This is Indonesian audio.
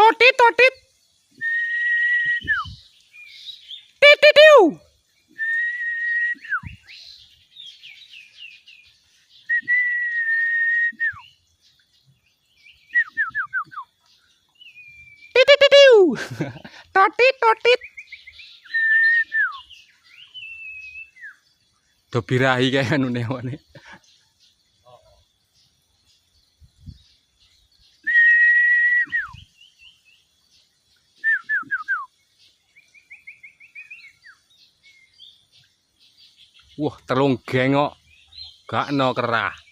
Totit totit. Tititiu. Tititiu. Totit totit. Do birahi kayak anu newane. Wah, telung geng kok. Gak no kerah.